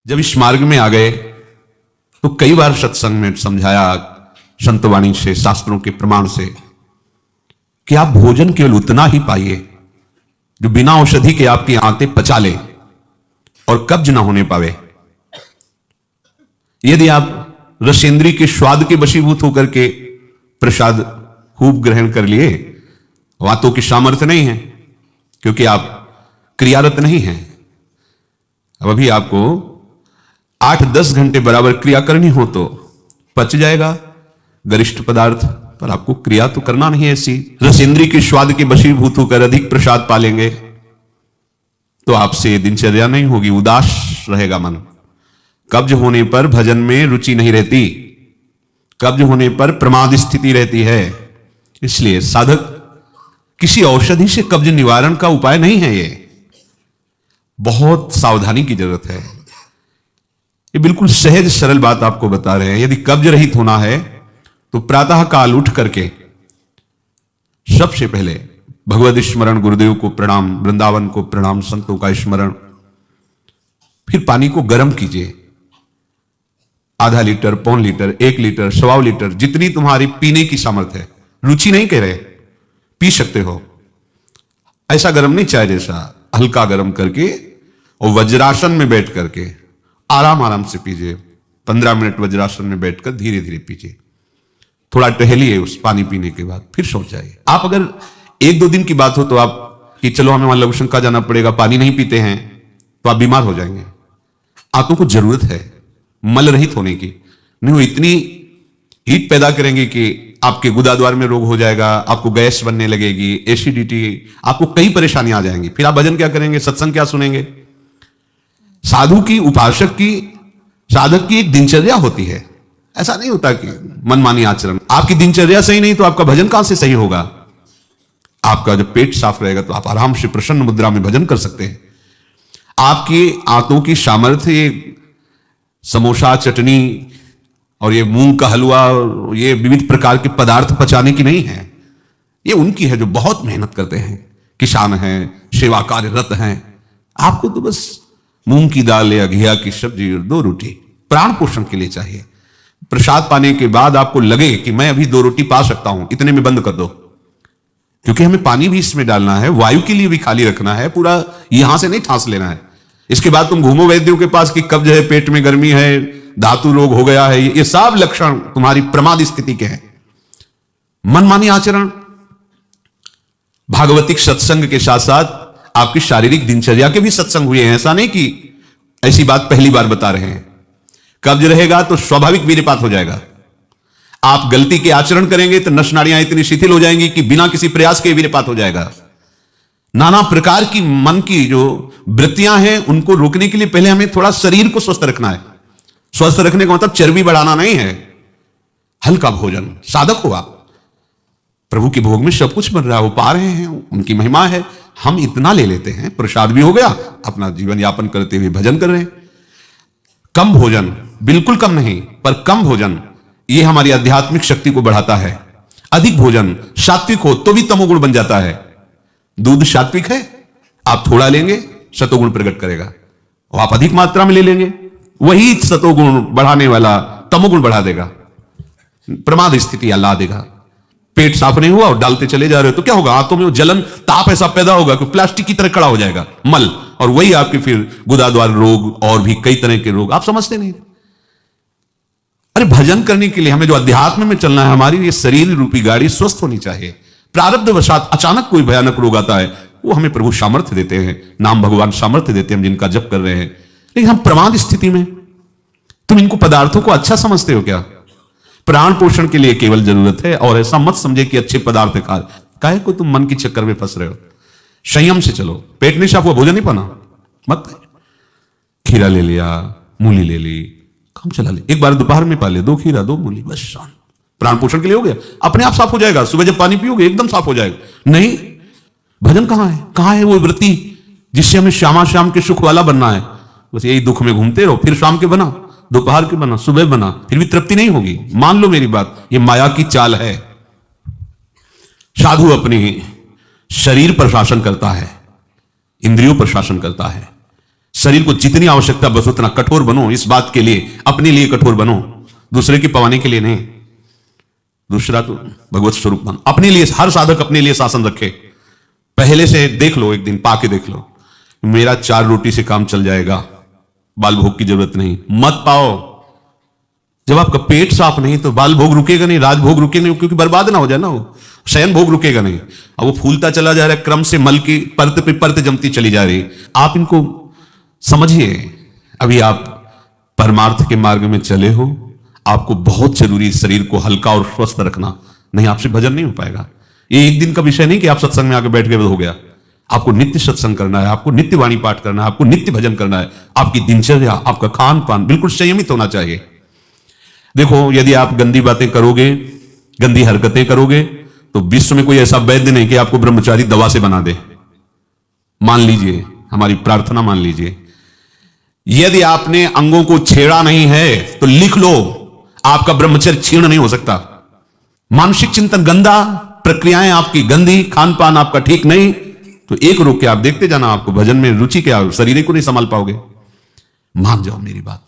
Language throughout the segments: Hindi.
जब इस मार्ग में आ गए तो कई बार सत्संग में समझाया संतवाणी से, शास्त्रों के प्रमाण से, कि आप भोजन केवल उतना ही पाइए जो बिना औषधि के आपकी आंतें पचा ले और कब्ज ना होने पावे। यदि आप रसेंद्री के स्वाद के वशीभूत होकर के प्रसाद खूब ग्रहण कर लिए, वातों की सामर्थ्य नहीं है, क्योंकि आप क्रियारत नहीं हैं। अब अभी आपको 8-10 घंटे बराबर क्रिया करनी हो तो पच जाएगा गरिष्ठ पदार्थ, पर आपको क्रिया तो करना नहीं है ऐसी। रसेंद्री के स्वाद के वशीभूत होकर अधिक प्रसाद पालेंगे तो आपसे दिनचर्या नहीं होगी, उदास रहेगा मन। कब्ज होने पर भजन में रुचि नहीं रहती, कब्ज होने पर प्रमाद स्थिति रहती है। इसलिए साधक किसी औषधि से कब्ज निवारण का उपाय नहीं है, ये बहुत सावधानी की जरूरत है। ये बिल्कुल सहज सरल बात आपको बता रहे हैं। यदि कब्ज रहित होना है तो प्रातः काल उठ करके सबसे पहले भगवद स्मरण, गुरुदेव को प्रणाम, वृंदावन को प्रणाम, संतों का स्मरण, फिर पानी को गर्म कीजिए। आधा लीटर, पौन लीटर, 1 लीटर, 1.25 लीटर, जितनी तुम्हारी पीने की सामर्थ्य है। रुचि नहीं कह रहे, पी सकते हो। ऐसा गर्म नहीं, चाय जैसा हल्का गर्म करके और वज्रासन में बैठ करके आराम आराम से पीजिए। 15 मिनट वज्रासन में बैठकर धीरे धीरे पीजिए। थोड़ा टहलिए उस पानी पीने के बाद, फिर सो जाइए। आप अगर 1-2 दिन की बात हो तो आप कि चलो हमें वहां लघु शंका जाना पड़ेगा, पानी नहीं पीते हैं, तो आप बीमार हो जाएंगे। आपको जरूरत है मल रहित होने की, नहीं वो इतनी हीट पैदा करेंगे कि आपके गुदाद्वार में रोग हो जाएगा, आपको गैस बनने लगेगी, एसिडिटी, आपको कई परेशानियां आ जाएंगी। फिर आप भजन क्या करेंगे, सत्संग क्या सुनेंगे। साधु की, उपासक की, साधक की एक दिनचर्या होती है। ऐसा नहीं होता कि मनमानी आचरण। आपकी दिनचर्या सही नहीं तो आपका भजन कहां से सही होगा। आपका जब पेट साफ रहेगा तो आप आराम से प्रसन्न मुद्रा में भजन कर सकते हैं। आपकी आंतों की सामर्थ्य समोसा, चटनी और ये मूंग का हलवा, ये विविध प्रकार के पदार्थ पचाने की नहीं है। ये उनकी है जो बहुत मेहनत करते हैं, किसान हैं, सेवा कार्यरत हैं। आपको तो बस मूंग की दाल या घिया की सब्जी और 2 रोटी प्राण पोषण के लिए चाहिए। प्रसाद पाने के बाद आपको लगे कि मैं अभी 2 रोटी पा सकता हूं, इतने में बंद कर दो, क्योंकि हमें पानी भी इसमें डालना है, वायु के लिए भी खाली रखना है, पूरा यहां से नहीं ठांस लेना है। इसके बाद तुम घूमो वैद्यों के पास कि कब्ज है, पेट में गर्मी है, धातु रोग हो गया है। ये सब लक्षण तुम्हारी प्रमाद स्थिति के हैं। मनमानी आचरण। भागवतिक सत्संग के साथ साथ आपकी शारीरिक दिनचर्या के भी सत्संग हुए हैं। ऐसा नहीं कि ऐसी बात पहली बार बता रहे हैं। कब्ज रहेगा तो स्वाभाविक वीर्यपात हो जाएगा। आप गलती के आचरण करेंगे तो नस नाड़ियां इतनी शिथिल हो जाएंगी कि बिना किसी प्रयास के वीर्यपात हो जाएगा। नाना प्रकार की मन की जो वृत्तियां हैं उनको रोकने के लिए पहले हमें थोड़ा शरीर को स्वस्थ रखना है। स्वस्थ रखने का मतलब चर्बी बढ़ाना नहीं है। हल्का भोजन, साधक हो आप, प्रभु के भोग में सब कुछ बन रहा है, वो पा रहे हैं, उनकी महिमा है। हम इतना ले लेते हैं, प्रसाद भी हो गया, अपना जीवन यापन करते हुए भजन कर रहे हैं। कम भोजन, बिल्कुल कम नहीं, पर कम भोजन ये हमारी आध्यात्मिक शक्ति को बढ़ाता है। अधिक भोजन, सात्विक हो तो भी तमोगुण बन जाता है। दूध सात्विक है, आप थोड़ा लेंगे सतोगुण प्रकट करेगा, और आप अधिक मात्रा में ले लेंगे, वही सतोगुण बढ़ाने वाला तमोगुण बढ़ा देगा, प्रमाद स्थिति ला देगा। पेट साफ नहीं हुआ और डालते चले जा रहे हो तो क्या होगा, हाथों में जलन, ताप ऐसा पैदा होगा कि प्लास्टिक की तरह खड़ा हो जाएगा मल, और वही आपके फिर गुदाद्वार रोग और भी कई तरह के रोग। आप समझते नहीं। अरे भजन करने के लिए हमें जो अध्यात्म में चलना है, हमारी ये शरीर रूपी गाड़ी स्वस्थ होनी चाहिए। प्रारब्ध वशात अचानक कोई भयानक रोग आता है, वो हमें प्रभु सामर्थ्य देते हैं, नाम भगवान सामर्थ्य देते हैं, हम जिनका जप कर रहे हैं। लेकिन हम प्रमाद स्थिति में, तुम इनको पदार्थों को अच्छा समझते हो क्या। प्राण पोषण के लिए केवल जरूरत है, और ऐसा मत समझे कि अच्छे पदार्थ खा, काहे को तुम मन की चक्कर में फंस रहे हो। संयम से चलो। पेट नहीं साफ हुआ, भोजन नहीं पाना मत। खीरा ले लिया, मूली ले ली, काम चला ले, एक बार दोपहर में पा ले 2 खीरा 2 मूली, बस शांत। प्राण पोषण के लिए हो गया, अपने आप साफ हो जाएगा। सुबह जब पानी पियोगे एकदम साफ हो जाएगा। नहीं, भजन कहां है, कहां है वो वृत्ति जिससे हमें श्यामा श्याम के सुख वाला बनना है। बस यही दुख में घूमते रहो, फिर शाम के बना, दोपहर के बना, सुबह बना, फिर भी तृप्ति नहीं होगी। मान लो मेरी बात, ये माया की चाल है। साधु अपनी शरीर पर शासन करता है, इंद्रियों पर शासन करता है, शरीर को जितनी आवश्यकता बस उतना कठोर बनो, इस बात के लिए, अपने लिए कठोर बनो, दूसरे की पवाने के लिए नहीं। दूसरा तो भगवत स्वरूप बनो, अपने लिए। हर साधक अपने लिए शासन रखे, पहले से देख लो, एक दिन पाके देख लो, मेरा 4 रोटी से काम चल जाएगा, बाल भोग की जरूरत नहीं। मत पाओ। जब आपका पेट साफ नहीं तो बाल भोग रुकेगा नहीं, राजभोग रुकेगा नहीं, क्योंकि बर्बाद ना हो जाए ना, वो शयन भोग रुकेगा नहीं। अब वो फूलता चला जा रहा है, क्रम से मल की परत पे परत जमती चली जा रही। आप इनको समझिए। अभी आप परमार्थ के मार्ग में चले हो, आपको बहुत जरूरी शरीर को हल्का और स्वस्थ रखना, नहीं आपसे भजन नहीं हो पाएगा। ये एक दिन का विषय नहीं कि आप सत्संग में आके बैठ गए हो गया। आपको नित्य सत्संग करना है, आपको नित्य वाणी पाठ करना है, आपको नित्य भजन करना है। आपकी दिनचर्या, आपका खान पान बिल्कुल संयमित होना चाहिए। देखो, यदि आप गंदी बातें करोगे, गंदी हरकतें करोगे, तो विश्व में कोई ऐसा वैद्य नहीं कि आपको ब्रह्मचारी दवा से बना दे। मान लीजिए, हमारी प्रार्थना मान लीजिए, यदि आपने अंगों को छेड़ा नहीं है तो लिख लो, आपका ब्रह्मचर्य क्षीण नहीं हो सकता। मानसिक चिंतन गंदा, प्रक्रियाएं आपकी गंदी, खान पान आपका ठीक नहीं, तो एक रोक के आप देखते जाना, आपको भजन में रुचि क्या, शरीर को नहीं संभाल पाओगे। मान जाओ मेरी बात।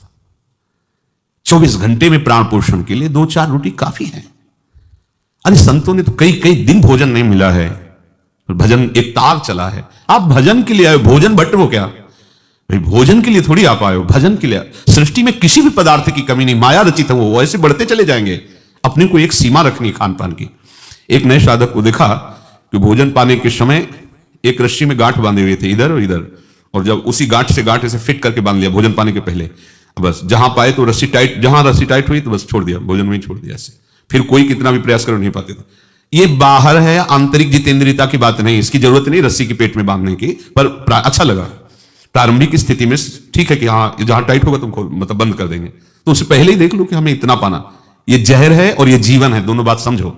24 घंटे में प्राण पोषण के लिए 2-4 रोटी काफी है। अरे संतों ने तो कई कई दिन भोजन नहीं मिला है, भजन एक तार चला है। आप भजन के लिए आए, भोजन बट वो क्या भाई, भोजन के लिए थोड़ी आप आए हो, भजन के लिए। सृष्टि में किसी भी पदार्थ की कमी नहीं, माया रचित है, वो ऐसे बढ़ते चले जाएंगे। अपने को एक सीमा रखनी खान पान की। एक नए साधक को देखा कि भोजन पाने के समय एक रस्सी में गांठ बांधे हुए थे, इधर और इधर, और जब उसी गांठ से गांठ ऐसे फिट करके बांध लिया भोजन पाने के पहले, बस जहां पाए तो रस्सी टाइट, जहां रस्सी टाइट हुई तो बस छोड़ दिया, भोजन में ही छोड़ दिया ऐसे। फिर कोई कितना भी प्रयास कर नहीं पाते थे। ये बाहर है, आंतरिक जितेंद्रियता की बात नहीं, इसकी जरूरत नहीं रस्सी की पेट में बांधने की, पर अच्छा लगा प्रारंभिक स्थिति में। ठीक है कि हाँ, जहां टाइट होगा तुम मतलब बंद कर देंगे, तो उससे पहले ही देख लो कि हमें इतना पाना। ये जहर है और ये जीवन है, दोनों बात समझो।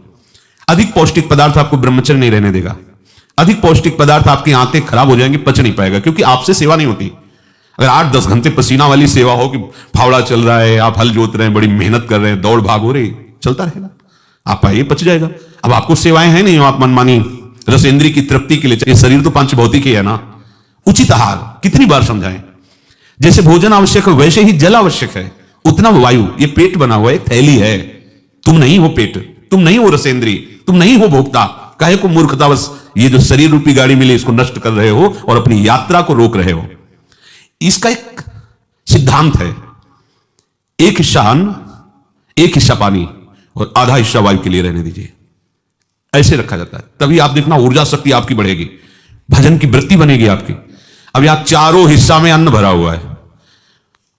अधिक पौष्टिक पदार्थ आपको ब्रह्मचर्य नहीं रहने देगा। अधिक पौष्टिक पदार्थ आपकी आंतें खराब हो जाएंगी, पच नहीं पाएगा, क्योंकि आपसे सेवा नहीं होती। अगर 8-10 घंटे पसीना वाली सेवा हो कि फावड़ा चल रहा है, आप हल जोत रहे हैं, बड़ी मेहनत कर रहे हैं, दौड़ भाग हो रही, चलता रहेगा, आप आइए पच जाएगा। अब आपको सेवाएं हैं नहीं, आप मनमानी रसेंद्री की तृप्ति के लिए, शरीर तो पंच भौतिक ही है ना। उचित आहार कितनी बार समझाएं। जैसे भोजन आवश्यक है वैसे ही जल आवश्यक है, उतना वायु। ये पेट बना हुआ एक थैली है, तुम नहीं हो पेट, तुम नहीं हो रसेंद्री, तुम नहीं हो भोक्ता। काहे को मूर्खतावश ये जो शरीर रूपी गाड़ी मिली इसको नष्ट कर रहे हो और अपनी यात्रा को रोक रहे हो। इसका एक सिद्धांत है, एक हिस्सा अन्न, एक हिस्सा पानी और आधा हिस्सा वायु के लिए रहने दीजिए। ऐसे रखा जाता है, तभी आप देखना ऊर्जा शक्ति आपकी बढ़ेगी, भजन की वृत्ति बनेगी आपकी। अब यहां चारों हिस्सा में अन्न भरा हुआ है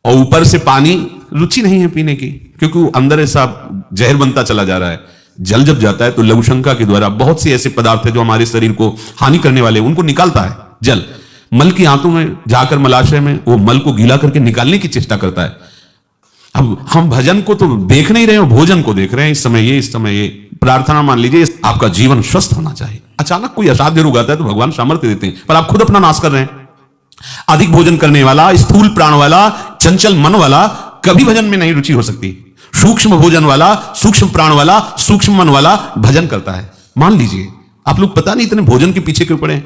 और ऊपर से पानी, रुचि नहीं है पीने की, क्योंकि अंदर ऐसा जहर बनता चला जा रहा है। जल जब जाता है तो लघुशंका के द्वारा बहुत से ऐसे पदार्थ है जो हमारे शरीर को हानि करने वाले, उनको निकालता है जल। मल की आंतों में जाकर मलाशय में वो मल को गीला करके निकालने की चेष्टा करता है। अब हम भजन को तो देख नहीं रहे हो, भोजन को देख रहे हैं। इस समय ये प्रार्थना मान लीजिए, आपका जीवन स्वस्थ होना चाहिए। अचानक कोई असाध्य रोग आता है तो भगवान सामर्थ्य देते हैं, पर आप खुद अपना नाश कर रहे हैं। अधिक भोजन करने वाला, स्थूल प्राण वाला, चंचल मन वाला कभी भजन में नहीं रुचि हो सकती। सूक्ष्म भोजन वाला, सूक्ष्म प्राण वाला, सूक्ष्म मन वाला भजन करता है। मान लीजिए आप लोग पता नहीं इतने भोजन के पीछे क्यों पड़े।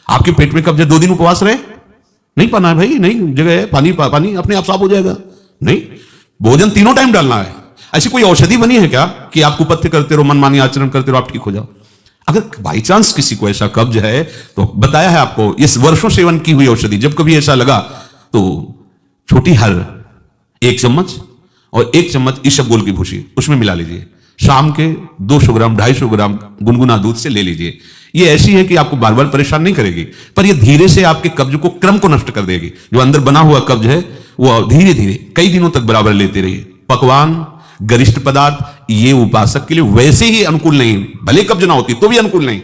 आपके पेट में कब्ज 2 दिन उपवास रहे, नहीं पाना है भाई, नहीं जगह है, पानी अपने आप साफ हो जाएगा। नहीं, भोजन 3 टाइम डालना है। ऐसी कोई औषधि बनी है क्या कि आप कुपथ्य करते रहो, मनमानी आचरण करते रहो, आप ठीक हो जाओ? अगर बाई चांस किसी को ऐसा कब्ज है तो बताया है आपको, इस वर्षों सेवन की हुई औषधि, जब कभी ऐसा लगा तो छोटी हर 1 चम्मच और 1 चम्मच इसबगोल की भूसी उसमें मिला लीजिए। शाम के 200 ग्राम 250 ग्राम गुनगुना दूध से ले लीजिए। ये ऐसी है कि आपको बार बार परेशान नहीं करेगी, पर ये धीरे से आपके कब्ज को, क्रम को नष्ट कर देगी। जो अंदर बना हुआ कब्ज है वो धीरे धीरे कई दिनों तक बराबर लेते रहिए। पकवान, गरिष्ठ पदार्थ ये उपासक के लिए वैसे ही अनुकूल नहीं, भले कब्ज ना होती तो भी अनुकूल नहीं।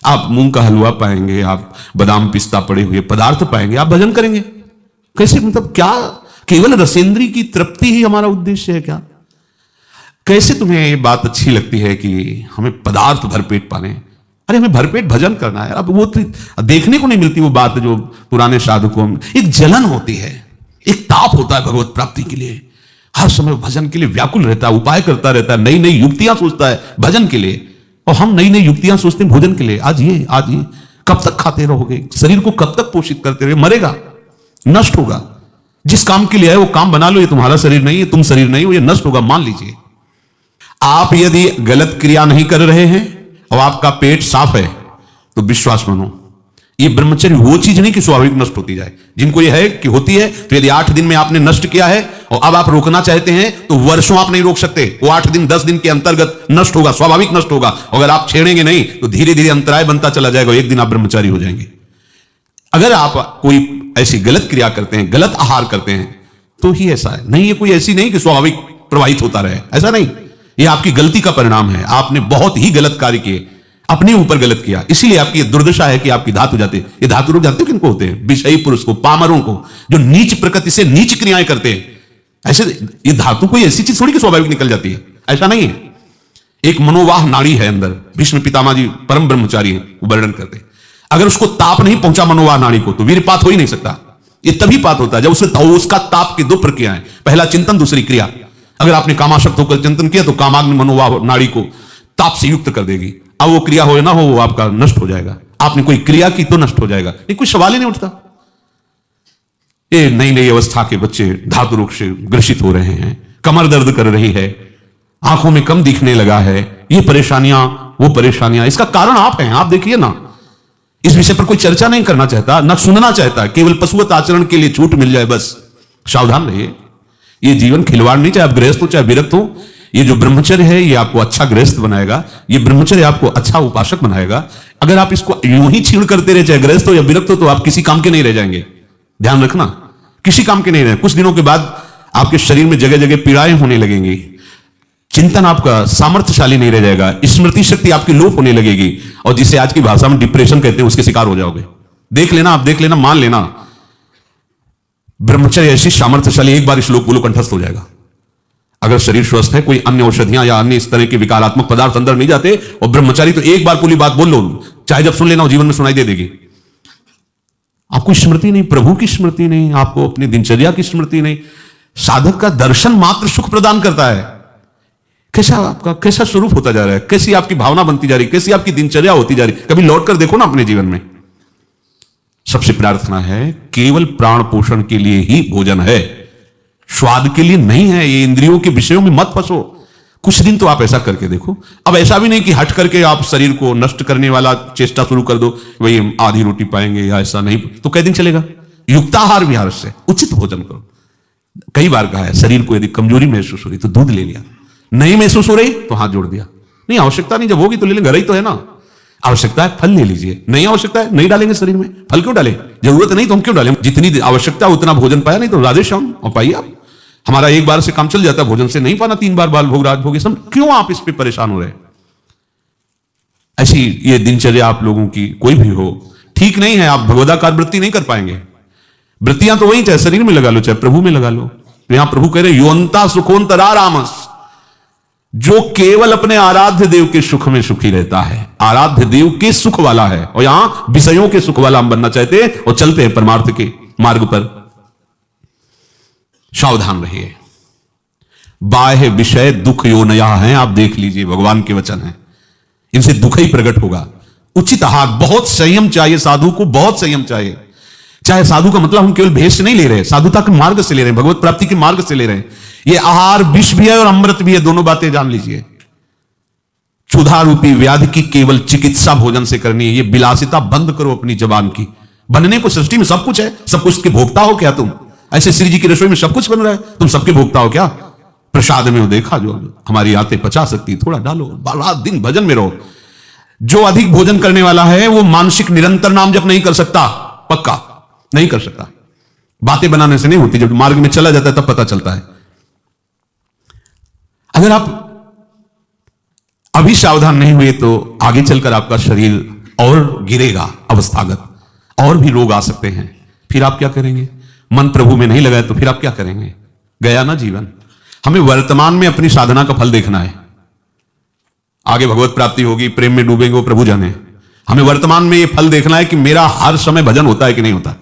आप मूंग का हलवा पाएंगे, आप बादाम पिस्ता पड़े हुए पदार्थ पाएंगे, आप भजन करेंगे कैसे? मतलब क्या केवल रसेंद्री की तृप्ति ही हमारा उद्देश्य है क्या? कैसे तुम्हें ये बात अच्छी लगती है कि हमें पदार्थ भरपेट पाने? अरे हमें भरपेट भजन करना है। अब वो तो देखने को नहीं मिलती वो बात जो पुराने साधकों में एक जलन होती है, एक ताप होता है भगवत प्राप्ति के लिए। हर समय भजन के लिए व्याकुल रहता है, उपाय करता रहता है, नई नई युक्तियां सोचता है भजन के लिए। और हम नई नई युक्तियां सोचते हैं भोजन के लिए। आज ये कब तक खाते रहोगे? शरीर को कब तक पोषित करते रहोगे? मरेगा। नष्ट होगा। जिस काम के लिए है वो काम बना लो, ये तुम्हारा शरीर नहीं है, तुम शरीर नहीं हो, ये नष्ट होगा, मान लीजिए। आप यदि गलत क्रिया नहीं कर रहे हैं और आपका पेट साफ है तो विश्वास मानो, ये ब्रह्मचर्य वो चीज नहीं कि स्वाभाविक नष्ट होती जाए। जिनको ये है कि होती है, तो यदि 8 दिन में आपने नष्ट किया है और अब आप रोकना चाहते हैं तो वर्षों आप नहीं रोक सकते। वो 8 दिन 10 दिन के अंतर्गत नष्ट होगा, स्वाभाविक नष्ट होगा। अगर आप छेड़ेंगे नहीं तो धीरे धीरे अंतराय बनता चला जाएगा, एक दिन आप ब्रह्मचारी हो जाएंगे। अगर आप कोई ऐसी गलत क्रिया करते हैं, गलत आहार करते हैं, तो ही ऐसा है। नहीं, ये कोई ऐसी नहीं कि स्वाभाविक प्रवाहित होता रहे, ऐसा नहीं। ये आपकी गलती का परिणाम है। आपने बहुत ही गलत कार्य किए, अपने ऊपर गलत किया, इसीलिए आपकी दुर्दशा है कि आपकी धातु जाते। ये धातु रोग जानते हो किनको होते हैं? विषयी पुरुष को, पामरों को, जो नीच प्रकृति से नीच क्रियाएं करते हैं। ऐसे ये धातु कोई ऐसी चीज थोड़ी कि स्वाभाविक निकल जाती है, ऐसा नहीं है। एक मनोवाह नाड़ी है अंदर, भीष्म पितामह जी परम ब्रह्मचारी हैं, वो वर्णन करते हैं। अगर उसको ताप नहीं पहुंचा मनोवाह नाड़ी को, तो वीरपात हो ही नहीं सकता। ये तभी पात होता है जब उसका ताप की 2 प्रक्रियाएं, पहला चिंतन, दूसरी क्रिया। अगर आपने कामाशक्त होकर चिंतन किया तो कामाग्नि मनोवाह नाड़ी को ताप से युक्त कर देगी। अब वो क्रिया हो ना हो, वो आपका नष्ट हो जाएगा। आपने कोई क्रिया की तो नष्ट हो जाएगा, नहीं कोई सवाल ही नहीं उठता। ये नई नई अवस्था के बच्चे धातु रोग से ग्रसित हो रहे हैं, कमर दर्द कर रही है, आंखों में कम दिखने लगा है, ये परेशानियां वो परेशानियां, इसका कारण आप हैं। आप देखिए ना, इस विषय पर कोई चर्चा नहीं करना चाहता, ना सुनना चाहता, केवल पशुवत आचरण के लिए छूट मिल जाए बस। सावधान रहिए, ये जीवन खिलवाड़ नहीं, चाहे आप गृहस्थ हो चाहे विरक्त हो। ये जो ब्रह्मचर्य है ये आपको अच्छा गृहस्थ बनाएगा, ये ब्रह्मचर्य आपको अच्छा उपासक बनाएगा। अगर आप इसको यूं ही छीण करते रहे, चाहे गृहस्थ हो या विरक्त हो, तो आप किसी काम के नहीं रह जाएंगे। ध्यान रखना, किसी काम के नहीं रहे। कुछ दिनों के बाद आपके शरीर में जगह जगह पीड़ाएं होने लगेंगी, चिंतन आपका सामर्थ्यशाली नहीं रह जाएगा, स्मृति शक्ति आपकी लोप होने लगेगी, और जिसे आज की भाषा में डिप्रेशन कहते हैं, उसके शिकार हो जाओगे। देख लेना, आप देख लेना, मान लेना। ब्रह्मचर्य ऐसी सामर्थ्यशाली, एक बार श्लोक बोलो कंठस्थ हो जाएगा। अगर शरीर स्वस्थ है, कोई अन्य औषधियां या अन्य इस तरह के विकारात्मक पदार्थ अंदर नहीं जाते, और ब्रह्मचारी तो एक बार पूरी बात बोल लो, चाहे जब सुन लेना हो, जीवन में सुनाई दे देगी। आपको स्मृति नहीं, प्रभु की स्मृति नहीं, आपको अपनी दिनचर्या की स्मृति नहीं। साधक का दर्शन मात्र सुख प्रदान करता है। कैसा आपका कैसा स्वरूप होता जा रहा है, कैसी आपकी भावना बनती जा रही है, कैसी आपकी दिनचर्या होती जा रही है, कभी लौट कर देखो ना अपने जीवन में। सबसे प्रार्थना है, केवल प्राण पोषण के लिए ही भोजन है, स्वाद के लिए नहीं है। ये इंद्रियों के विषयों में मत फंसो। कुछ दिन तो आप ऐसा करके देखो। अब ऐसा भी नहीं कि हट करके आप शरीर को नष्ट करने वाला चेष्टा शुरू कर दो, वही आधी रोटी पाएंगे या ऐसा नहीं, तो कई दिन चलेगा। युक्ताहार विहार से उचित भोजन करो। कई बार कहा है, शरीर को यदि कमजोरी महसूस हो रही तो दूध ले लिया, नहीं महसूस हो रही तो हाथ जोड़ दिया। नहीं आवश्यकता नहीं, जब होगी तो ले लेंगे, घर ही तो है ना। आवश्यकता है फल ले लीजिए, नहीं आवश्यकता है नहीं डालेंगे शरीर में। फल क्यों डालें, जरूरत नहीं तो हम क्यों डालें। जितनी आवश्यकता उतना भोजन पाया, नहीं तो राधे श्याम और पाइए आप। हमारा एक बार से काम चल जाता है, भोजन से नहीं पाना 3 बार बाल भोग राज भोग, सब क्यों आप इस पे परेशान हो रहे। ऐसी ये दिनचर्या आप लोगों की कोई भी हो ठीक नहीं है। आप भगवदाकार वृत्ति नहीं कर पाएंगे। वृत्तियां तो वही, चाहे शरीर में लगा लो चाहे प्रभु में लगा लो। तो यहां प्रभु कह रहे योन्ता सुखोन्तरा रामस, जो केवल अपने आराध्य देव के सुख में सुखी रहता है, आराध्य देव के सुख वाला है। और यहां विषयों के सुख वाला हम बनना चाहते हैं और चलते हैं परमार्थ के मार्ग पर। सावधान रहिए, बाह्य विषय दुख योनया हैं, आप देख लीजिए, भगवान के वचन हैं, इनसे दुख ही प्रकट होगा। उचित आहार, बहुत संयम चाहिए साधु को, बहुत संयम चाहिए। चाहे साधु का मतलब हम केवल भेष से नहीं ले रहे, साधुता के मार्ग से ले रहे हैं, भगवत प्राप्ति के मार्ग से ले रहे हैं। ये आहार विष भी है और अमृत भी है, दोनों बातें जान लीजिए। क्षुधा रूपी व्याधि की केवल चिकित्सा भोजन से करनी है। ये विलासिता बंद करो अपनी जबान की। बनने को सृष्टि में सब कुछ है, सब कुछ के भोक्ता हो क्या तुम? ऐसे श्री जी की रसोई में सब कुछ बन रहा है, तुम सबके भोक्ता हो क्या? प्रसाद में वो देखा, जो हमारी आते पचा सकती, थोड़ा डालो, रात दिन भजन में रहो। जो अधिक भोजन करने वाला है वो मानसिक निरंतर नाम जप नहीं कर सकता, पक्का नहीं कर सकता। बातें बनाने से नहीं होती, जब मार्ग में चला जाता है तब पता चलता है। अगर आप अभी सावधान नहीं हुए तो आगे चलकर आपका शरीर और गिरेगा अवस्थागत, और भी रोग आ सकते हैं। फिर आप क्या करेंगे? मन प्रभु में नहीं लगाए तो फिर आप क्या करेंगे? गया ना जीवन। हमें वर्तमान में अपनी साधना का फल देखना है। आगे भगवत प्राप्ति होगी, प्रेम में डूबेंगे, वो प्रभु जाने। हमें वर्तमान में ये फल देखना है कि मेरा हर समय भजन होता है कि नहीं होता।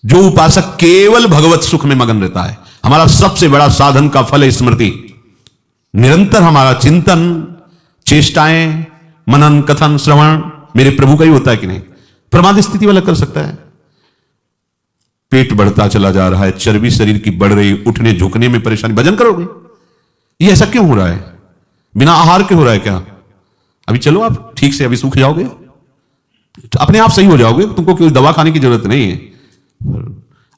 जो उपासक केवल भगवत सुख में मगन रहता है, हमारा सबसे बड़ा साधन का फल है स्मृति। निरंतर हमारा चिंतन, चेष्टाएं, मनन, कथन, श्रवण मेरे प्रभु का ही होता है कि नहीं। प्रमाद स्थिति वाला कर सकता है। पेट बढ़ता चला जा रहा है, चर्बी शरीर की बढ़ रही, उठने झुकने में परेशानी, भजन करोगे? ये ऐसा क्यों हो रहा है? बिना आहार के हो रहा है क्या? अभी चलो आप ठीक से, अभी सूख जाओगे, अपने आप सही हो जाओगे, तुमको कोई दवा खाने की जरूरत नहीं है।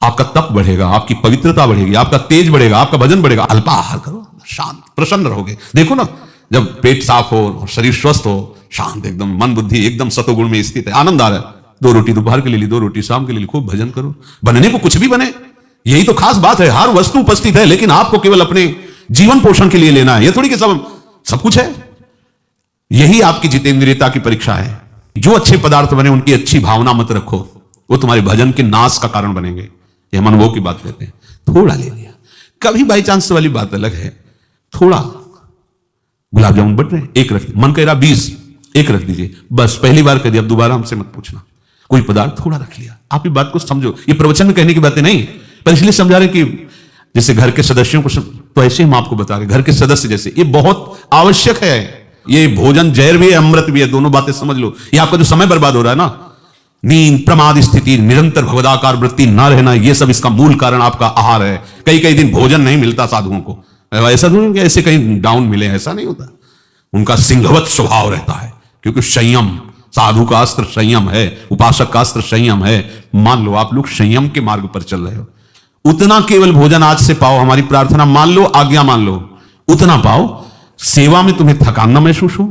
आपका तप बढ़ेगा, आपकी पवित्रता बढ़ेगी, आपका तेज बढ़ेगा, आपका वजन बढ़ेगा। अल्पा आहार करो, शांत प्रसन्न रहोगे। देखो ना, जब पेट साफ हो, शरीर स्वस्थ हो, शांत एकदम, मन बुद्धि एकदम सतोगुण में स्थित है, आनंद आ रहा है। 2 रोटी दोपहर के लिए ली, 2 रोटी शाम के लिए ली, खूब भजन करो। बनने को कुछ भी बने, यही तो खास बात है। हर वस्तु उपस्थित है, लेकिन आपको केवल अपने जीवन पोषण के लिए लेना है। यह थोड़ी कि सब कुछ है। यही आपकी जितेंद्रियता की परीक्षा है। जो अच्छे पदार्थ बने उनकी अच्छी भावना मत रखो, वो तुम्हारे भजन के नाश का कारण बनेंगे। ये हम अनुभव की बात कहते हैं। थोड़ा ले लिया, कभी बाई चांस वाली बात अलग है। थोड़ा गुलाब जामुन बट रहे, 1 रख, मन कह रहा 20, 1 रख दीजिए, बस पहली बार कह दिया, अब दोबारा हमसे मत पूछना। कोई पदार्थ थोड़ा रख लिया। आप ये बात को समझो, ये प्रवचन में कहने की बातें नहीं, पर इसलिए समझा रहे कि जैसे घर के सदस्यों को तो ऐसे हम आपको बता रहे, घर के सदस्य जैसे, ये बहुत आवश्यक है। ये भोजन जहर भी है, अमृत भी है, दोनों बातें समझ लो। ये आपका जो समय बर्बाद हो रहा है ना, नींद, प्रमाद स्थिति, निरंतर भगवदाकार वृत्ति न रहना, ये सब इसका मूल कारण आपका आहार है। कई दिन भोजन नहीं मिलता साधुओं को, ऐसा नहीं कि ऐसे कहीं डाउन मिले, ऐसा नहीं होता। उनका सिंहवत स्वभाव रहता है, क्योंकि संयम, साधु का अस्त्र संयम है, उपासक का अस्त्र संयम है। मान लो आप लोग संयम के मार्ग पर चल रहे हो, उतना केवल भोजन आज से पाओ। हमारी प्रार्थना मान लो, आज्ञा मान लो, उतना पाओ। सेवा में तुम्हें थकान न महसूस हो,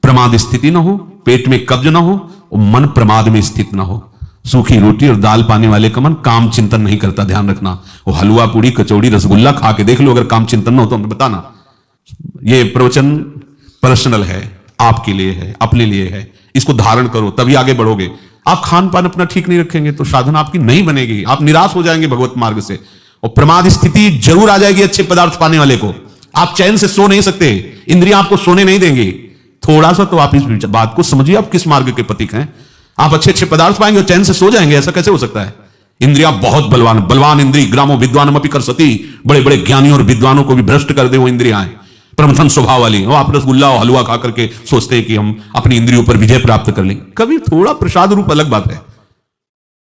प्रमाद स्थिति न हो, पेट में कब्ज न हो, और मन प्रमाद में स्थित न हो। सूखी रोटी और दाल पाने वाले का मन काम चिंतन नहीं करता, ध्यान रखना। वो हलवा, पूड़ी, कचौड़ी, रसगुल्ला खा के देख लो, अगर काम चिंतन न हो तो हमें बताना। ये प्रवचन पर्सनल है, आपके लिए है, अपने लिए है। इसको धारण करो, तभी आगे बढ़ोगे। आप खान पान अपना ठीक नहीं रखेंगे तो साधना आपकी नहीं बनेगी, आप निराश हो जाएंगे भगवत मार्ग से, और प्रमाद स्थिति जरूर आ जाएगी अच्छे पदार्थ पाने वाले को। आप चैन से सो नहीं सकते, इंद्रियां आपको सोने नहीं देंगी। थोड़ा सा तो आप इस बात को समझिए, आप किस मार्ग के पथिक हैं। आप अच्छे पदार्थ पाएंगे और चैन से सो जाएंगे, ऐसा कैसे हो सकता है? इंद्रियां बहुत बलवान इंद्री, ग्रामो विद्वानम अपि करसति, बड़े बड़े ज्ञानियों और विद्वानों को भी भ्रष्ट कर दे वो इंद्रियां, प्रमथन स्वभाव वाली। वो आप रसगुल्ला और हलवा खा करके सोचते हैं कि हम अपनी इंद्रियों पर विजय प्राप्त कर लेंगे। कभी थोड़ा प्रसाद रूप अलग बात है।